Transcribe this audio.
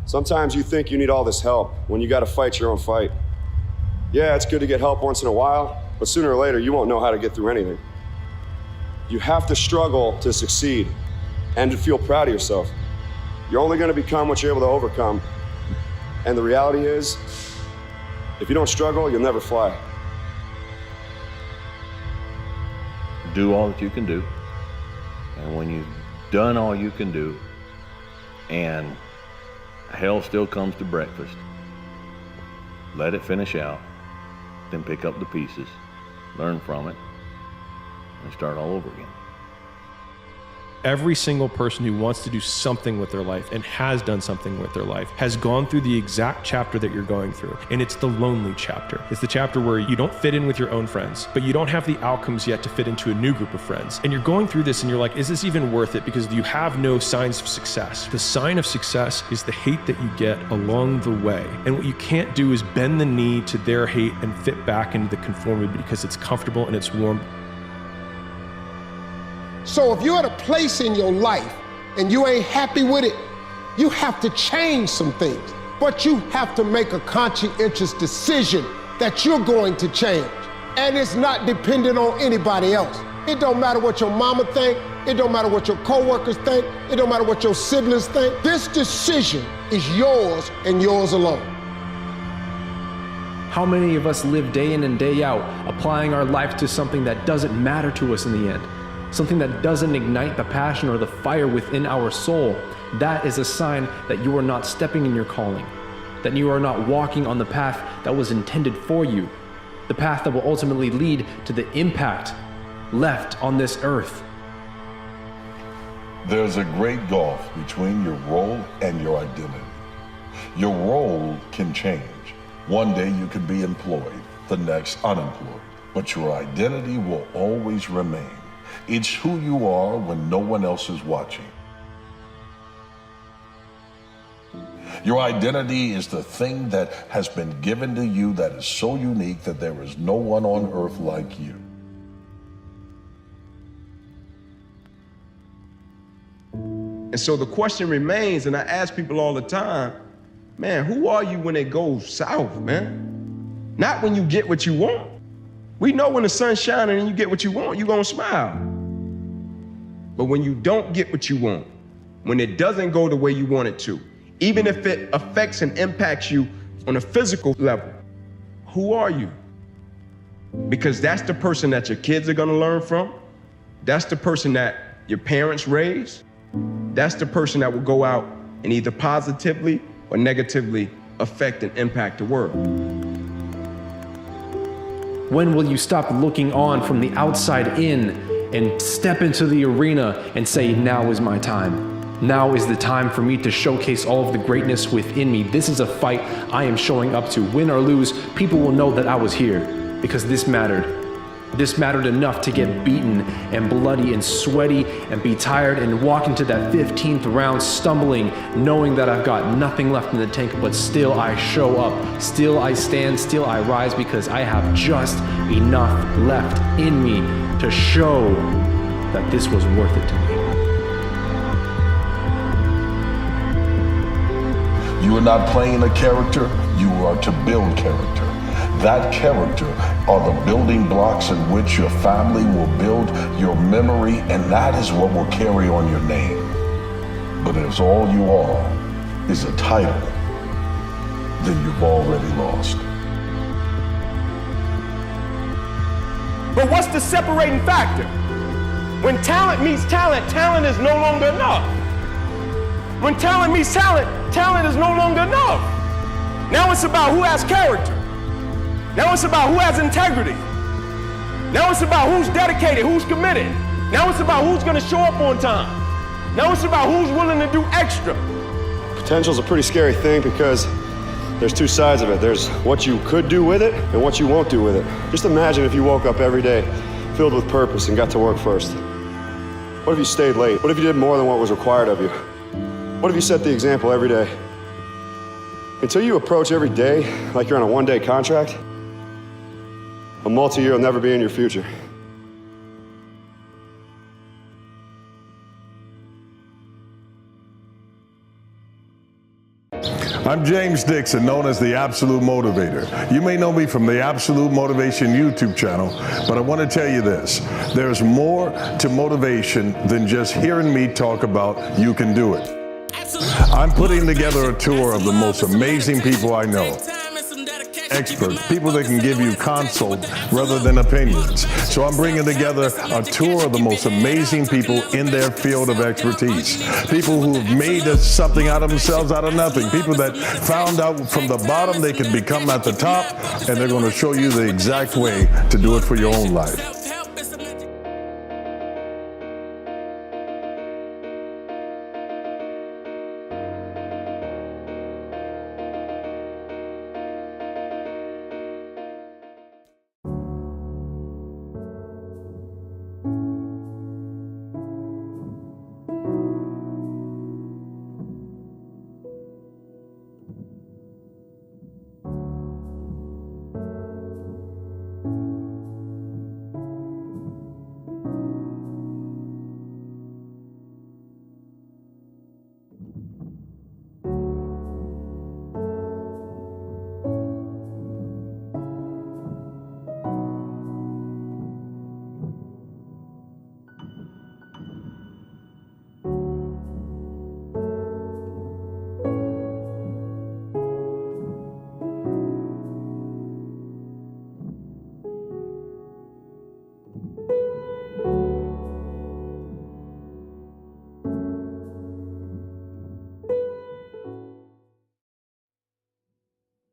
Sometimes you think you need all this help when you gotta fight your own fight. Yeah, it's good to get help once in a while, but sooner or later you won't know how to get through anything. You have to struggle to succeed and to feel proud of yourself. You're only gonna become what you're able to overcome. And the reality is, if you don't struggle, you'll never fly. Do all that you can do. And when you've done all you can do, and hell still comes to breakfast, let it finish out, then pick up the pieces, learn from it, and start all over again. Every single person who wants to do something with their life and has done something with their life has gone through the exact chapter that you're going through. And it's the lonely chapter. It's the chapter where you don't fit in with your own friends, but you don't have the outcomes yet to fit into a new group of friends. And you're going through this and you're like, is this even worth it? Because you have no signs of success. The sign of success is the hate that you get along the way. And what you can't do is bend the knee to their hate and fit back into the conformity because it's comfortable and it's warm. So if you're at a place in your life and you ain't happy with it, you have to change some things. But you have to make a conscientious decision that you're going to change. And it's not dependent on anybody else. It don't matter what your mama think. It don't matter what your coworkers think. It don't matter what your siblings think. This decision is yours and yours alone. How many of us live day in and day out, applying our life to something that doesn't matter to us in the end? Something that doesn't ignite the passion or the fire within our soul? That is a sign that you are not stepping in your calling, that you are not walking on the path that was intended for you, the path that will ultimately lead to the impact left on this earth. There's a great gulf between your role and your identity. Your role can change. One day you could be employed, the next unemployed, but your identity will always remain. It's who you are when no one else is watching. Your identity is the thing that has been given to you that is so unique that there is no one on earth like you. And so the question remains, and I ask people all the time, man, who are you when it goes south, man? Not when you get what you want. We know when the sun's shining and you get what you want, you're gonna smile. But when you don't get what you want, when it doesn't go the way you want it to, even if it affects and impacts you on a physical level, who are you? Because that's the person that your kids are gonna learn from. That's the person that your parents raised. That's the person that will go out and either positively or negatively affect and impact the world. When will you stop looking on from the outside in and step into the arena and say, now is my time? Now is the time for me to showcase all of the greatness within me. This is a fight I am showing up to. Win or lose, people will know that I was here because this mattered. This mattered enough to get beaten and bloody and sweaty and be tired and walk into that 15th round stumbling, knowing that I've got nothing left in the tank, but still I show up, still I stand, still I rise because I have just enough left in me to show that this was worth it to me. You are not playing a character, you are to build character. That character are the building blocks in which your family will build your memory, and that is what will carry on your name. But if all you are is a title, then you've already lost. But what's the separating factor? When talent meets talent, talent is no longer enough. When talent meets talent, talent is no longer enough. Now it's about who has character. Now it's about who has integrity. Now it's about who's dedicated, who's committed. Now it's about who's gonna show up on time. Now it's about who's willing to do extra. Potential's a pretty scary thing because there's two sides of it. There's what you could do with it and what you won't do with it. Just imagine if you woke up every day filled with purpose and got to work first. What if you stayed late? What if you did more than what was required of you? What if you set the example every day? Until you approach every day like you're on a one-day contract, a multi-year will never be in your future. I'm James Dixon, known as the Absolute Motivator. You may know me from the Absolute Motivation YouTube channel, but I want to tell you this. There's more to motivation than just hearing me talk about you can do it. I'm putting together a tour of the most amazing people I know. Experts, people that can give you consult rather than opinions. So I'm bringing together a tour of the most amazing people in their field of expertise. People who have made something out of themselves out of nothing. People that found out from the bottom they could become at the top, and they're going to show you the exact way to do it for your own life.